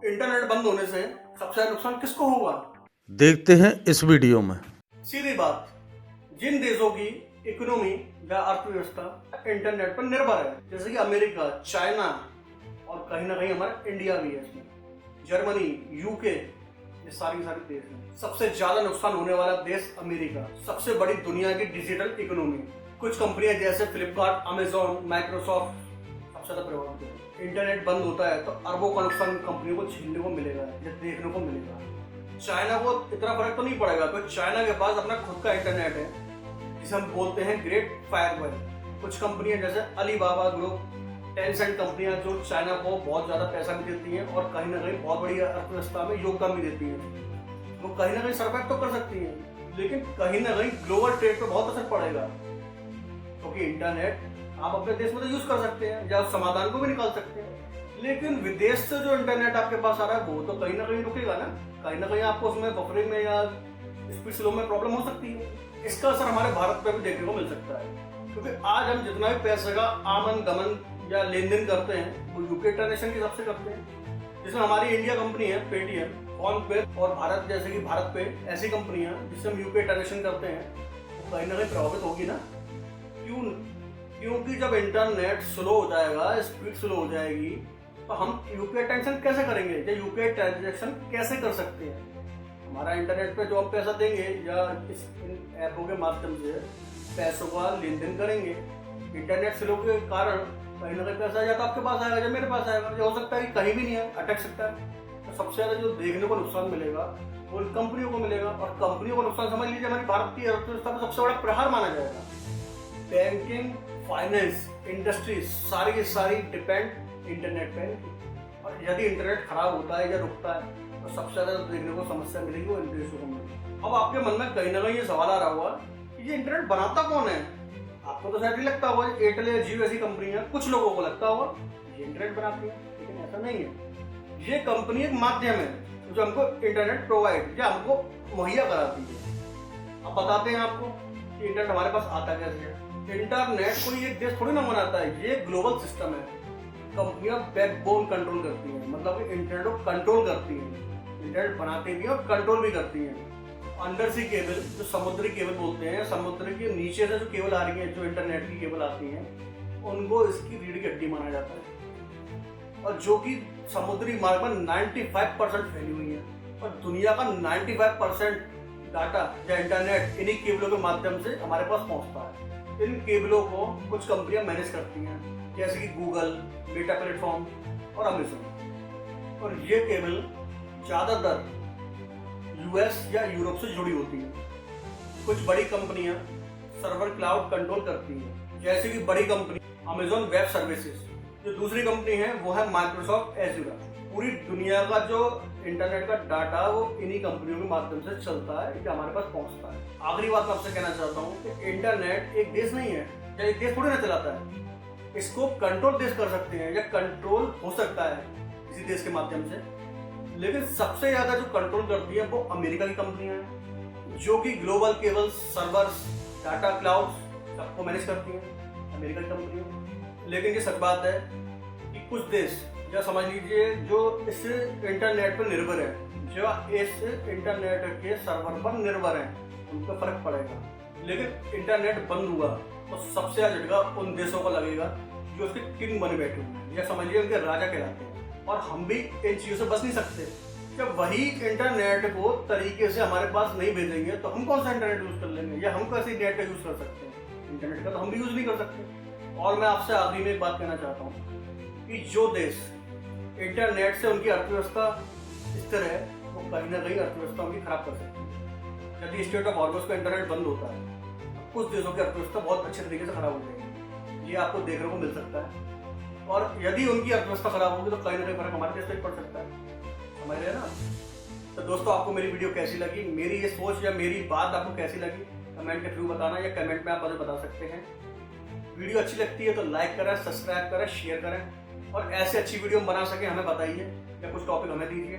Internet बंद होने से सबसे ज्यादा नुकसान किसको होगा? देखते हैं इस वीडियो में। सीधी बात, जिन देशों की इकोनॉमी या अर्थव्यवस्था इंटरनेट पर निर्भर है, जैसे कि अमेरिका, चाइना और कहीं ना कहीं हमारा इंडिया भी है इसमें, जर्मनी, यूके, ये सारी देश हैं। सबसे ज्यादा नुकसान होने वाला देश अमेरिका, सबसे बड़ी दुनिया की डिजिटल इकोनॉमी। कुछ कंपनियां जैसे फ्लिपकार्ट, अमेजोन, माइक्रोसॉफ्ट सबसे ज्यादा प्रभावित है। इंटरनेट बंद होता है तो अरबों का नुकसान कंपनियों को झेलने को मिलेगा या देखने को मिलेगा। चाइना को इतना फर्क तो नहीं पड़ेगा क्योंकि चाइना के पास अपना खुद का इंटरनेट है, जिसे हम बोलते हैं ग्रेट फायरवेल। कुछ कंपनियां जैसे अलीबाबा ग्रुप, टेंसेंट कंपनियां जो चाइना को बहुत ज्यादा पैसा भी देती हैं और कहीं ना कहीं बहुत बड़ी अर्थव्यवस्था में योगदान भी देती हैं, वो कहीं ना कहीं सर्वाइव तो कर सकती हैं, लेकिन कहीं ना कहीं ग्लोबल ट्रेड पर बहुत असर पड़ेगा। क्योंकि इंटरनेट आप अपने देश में तो यूज कर सकते हैं या समाधान को भी निकाल सकते हैं, लेकिन विदेश से जो इंटरनेट आपके पास आ रहा है वो तो कहीं ना कहीं रुकेगा ना। कहीं ना कहीं आपको उसमें बफरिंग में या स्पीड स्लो में प्रॉब्लम हो सकती है। इसका असर हमारे भारत पे भी देखने को मिल सकता है, क्योंकि आज हम जितना भी पैसे का आमन गमन या लेन देन करते हैं वो यूपीआई ट्रांजेक्शन के हिसाब से करते हैं, जिसमें हमारी इंडिया कंपनी है पेटीएम, फोन पे और भारत जैसे कि भारत पे ऐसी कंपनियां जिससे हम यूपीआई ट्रांजेक्शन करते हैं, वो कहीं ना कहीं प्रभावित होगी ना। क्योंकि जब इंटरनेट स्लो हो जाएगा, स्पीड स्लो हो जाएगी, तो हम यूपीआई ट्रांजेक्शन कैसे करेंगे या यूपीआई ट्रांजेक्शन कैसे कर सकते हैं? हमारा इंटरनेट पे जो हम पैसा देंगे या इन ऐपों के माध्यम से पैसों का लेन देन करेंगे, इंटरनेट स्लो के कारण कहीं ना कहीं पैसा या तो आपके पास आएगा या मेरे पास आएगा, या हो सकता है कि कहीं भी नहीं है, अटक सकता है। तो सबसे ज्यादा जो देखने को नुकसान मिलेगा वो कंपनियों को मिलेगा, और कंपनियों को नुकसान समझ लीजिए हमारी भारत की अर्थव्यवस्था में सबसे बड़ा प्रहार माना जाएगा। बैंकिंग, फाइनेंस, इंडस्ट्री सारी की सारी डिपेंड इंटरनेट पे, और यदि इंटरनेट खराब होता है या रुकता है तो सबसे ज्यादा देखने को समस्या मिलेगी वो इन देशों को मिलेगी। अब आपके मन में कहीं ना कहीं ये सवाल आ रहा होगा कि ये इंटरनेट बनाता कौन है? आपको तो शायद ही लगता होगा एयरटेल या जियो ऐसी कंपनियां, कुछ लोगों को लगता होगा ये इंटरनेट बनाती है, लेकिन ऐसा नहीं है। ये कंपनी एक माध्यम है जो हमको इंटरनेट प्रोवाइड या हमको मुहैया कराती है। अब बताते हैं आपको कि इंटरनेट हमारे पास आता कैसे है। इंटरनेट कोई एक देश थोड़ी ना बनाता है, ये ग्लोबल सिस्टम है। कंपनियां बैकबोन कंट्रोल करती हैं, मतलब इंटरनेट को कंट्रोल करती हैं, इंटरनेट बनाती भी हैं और कंट्रोल भी करती हैं। अंडर सी केबल, जो समुद्री केबल बोलते हैं, समुद्र के नीचे से जो केबल आ रही है, जो इंटरनेट की केबल आती हैं, उनको इसकी रीढ़ की हड्डी माना जाता है, और जो कि समुद्री मार्ग पर 95% फैली हुई है, और दुनिया का 95% डाटा या इंटरनेट इन्हीं केबलों के माध्यम से हमारे पास पहुंचता है। इन केबलों को कुछ कंपनियां मैनेज करती हैं, जैसे कि गूगल, मेटा प्लेटफॉर्म और अमेजोन, और ये केबल ज़्यादातर यूएस या यूरोप से जुड़ी होती है। कुछ बड़ी कंपनियां सर्वर क्लाउड कंट्रोल करती हैं, जैसे कि बड़ी कंपनी अमेजोन वेब सर्विसेज। जो दूसरी कंपनी है वो है माइक्रोसॉफ्ट एज़्योर। पूरी दुनिया का जो इंटरनेट का डाटा वो इन्हीं कंपनियों के माध्यम से चलता है, जो हमारे पास पहुंचता है। आखिरी बात मैं आपसे कहना चाहता हूँ कि इंटरनेट एक देश नहीं है, या एक देश थोड़ी ना चलाता है। इसको कंट्रोल देश कर सकते हैं या कंट्रोल हो सकता है किसी देश के माध्यम से, लेकिन सबसे ज्यादा जो कंट्रोल करती है वो अमेरिका की कंपनियां हैं, जो कि global cable, servers, data cloud सबको मैनेज करती हैं, अमेरिका की कंपनियां। लेकिन ये सच बात है कि कुछ देश, या समझ लीजिए जो इस इंटरनेट पर निर्भर है, जो इस इंटरनेट के सर्वर पर निर्भर है, उनको फर्क पड़ेगा। लेकिन इंटरनेट बंद हुआ तो सबसे ज्यादा झटका उन देशों को लगेगा जो उसके किंग बने बैठे हुए हैं, या समझिए उनके राजा कहलाते हैं, और हम भी इन चीजों से बच नहीं सकते। जब वही इंटरनेट को तरीके से हमारे पास नहीं भेजेंगे तो हम कौन सा इंटरनेट यूज कर लेंगे, या हम कैसे नेट का यूज कर सकते हैं? इंटरनेट का तो हम भी यूज नहीं कर सकते। और मैं आपसे आखिरी में एक बात कहना चाहता हूँ कि जो देश इंटरनेट से उनकी अर्थव्यवस्था स्थिर है, वो कहीं ना कहीं अर्थव्यवस्था उनकी खराब कर सकती है। यदि स्टेट ऑफ हॉर्मोज का इंटरनेट बंद होता है तो कुछ देशों की अर्थव्यवस्था बहुत अच्छे तरीके से खराब हो जाएगी, ये आपको देखने को मिल सकता है। और यदि उनकी अर्थव्यवस्था खराब होगी तो कहीं ना कहीं फर्क हमारे देश तक पड़ सकता है, समझ रहे हैं ना। तो दोस्तों, आपको मेरी वीडियो कैसी लगी, मेरी ये सोच या मेरी बात आपको कैसी लगी, कमेंट के थ्रू बताना, या कमेंट में आप मुझे बता सकते हैं। वीडियो अच्छी लगती है तो लाइक करें, सब्सक्राइब करें, शेयर करें, और ऐसे अच्छी वीडियो हम बना सके हमें बताइए, या कुछ टॉपिक हमें दीजिए।